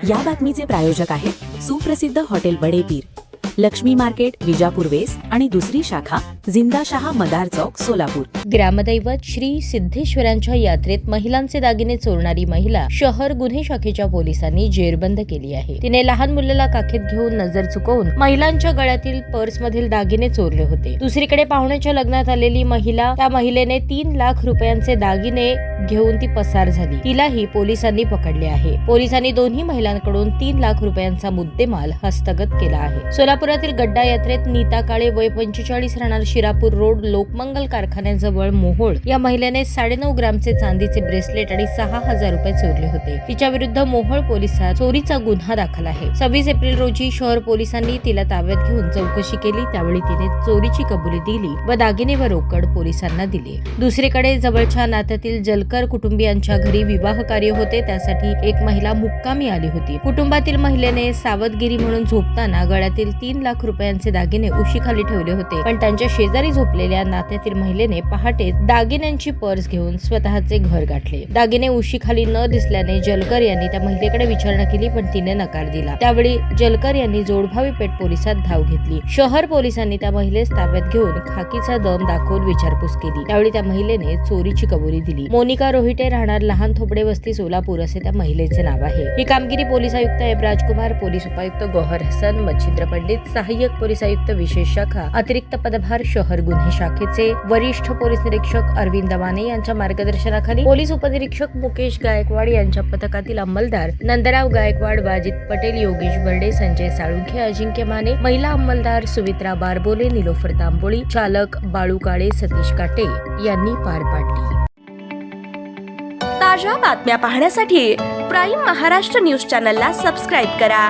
या बातमीचे प्रायोजक आहेत सुप्रसिद्ध hotel Badepir, Laxmi market, Vijapur west आणि दुसरी शाखा जिंदाशहा मदार चौक, सोलापूर। ग्रामदैवत श्री सिद्धेश्वरांच्या यात्रेत महिलांचे दागिने चोरणारी महिला शहर गुन्हे शाखेच्या पोलिसांनी जेरबंद केली आहे। तिने लहान मुलाला काखेत घेऊन नजर चुकवून महिलांच्या गळ्यातील पर्समधील दागिने चोरले होते। दुसरीकडे पाहुण्याच्या लग्नात आलेली महिला, त्या महिलेने 3 लाख रुपयांचे दागिने घेऊन ती पसार झाली। तिलाही पोलिसांनी पकडले आहे। पोलिसांनी दोन्ही महिलांकडून 3 लाख रुपयांचा मुद्देमाल हस्तगत केला आहे। सोलापुरातील गड्डा यात्रेत नीता काळे वय 45 राहणार शिरापूर रोड लोकमंगल कारखान्याजवळ मोहोळ या महिलेने 9.5 ग्रामचे चांदीचे ब्रेसलेट आणि 6,000 रुपये चोरले होते। तिच्या विरुद्ध मोहोळ पोलिसात चोरीचा गुन्हा दाखल आहे। 26 एप्रिल रोजी शहर पोलिसांनी तिला ताब्यात घेऊन चौकशी केली, त्यावेळी तिने चोरीची कबुली दिली व दागिने व रोकड पोलिसांना दिले। दुसरीकडे जवळच्या नात्यातील जलकर कुटुंबियांच्या घरी विवाह कार्य होते, त्यासाठी एक महिला मुक्कामी आली होती। कुटुंबातील महिलेने सावधगिरी म्हणून झोपताना गळ्यातील 3 लाख रुपयांचे दागिने उशीखाली ठेवले होते, पण त्यांच्या शेजारी झोपलेल्या नात्यातील महिलेने पहाटे दागिन्यांची पर्स घेऊन स्वतःचे घर गाठले। दागिने उशीखाली न दिसल्याने जलकर यांनी त्या महिलेकडे विचारणा केली, पण तिने नकार दिला। त्यावेळी जलकर यांनी जोडभावी पेठ पोलिसात धाव घेतली। शहर पोलिसांनी त्या महिलेस ताब्यात घेऊन खाकीचा दम दाखवून विचारपूस केली, त्यावेळी त्या महिलेने चोरीची कबुली दिली। मोनिका रोहिटे राहणार लहान थोपडे वस्ती, सोलापूर असे त्या महिलेचे नाव आहे। ही कामगिरी पोलीस आयुक्त एब राजकुमार, पोलीस उपायुक्त गौहर हसन, मच्छिंद्र पंडित, सहाय्यक पोलीस आयुक्त विशेष शाखा, अतिरिक्त पदभार शहर गुन्हे शाखेचे वरिष्ठ पोलीस निरीक्षक अरविंद माने यांच्या मार्गदर्शनाखाली पोलीस उपनिरीक्षक मुकेश गायकवाड यांच्या पथकातील अंमलदार नंदराव गायकवाड, वाजिद पटेल, योगेश बर्डे, संजय साळुंखे, अजिंक्य माने, महिला अंमलदार सुमित्रा बारबोले, निलोफर तांबोळी, चालक बाळू काळे, सतीश काटे यांनी पार पाडली। ताज्या बातम्या पाहण्यासाठी प्राईम महाराष्ट्र न्यूज चॅनलला सबस्क्राईब करा।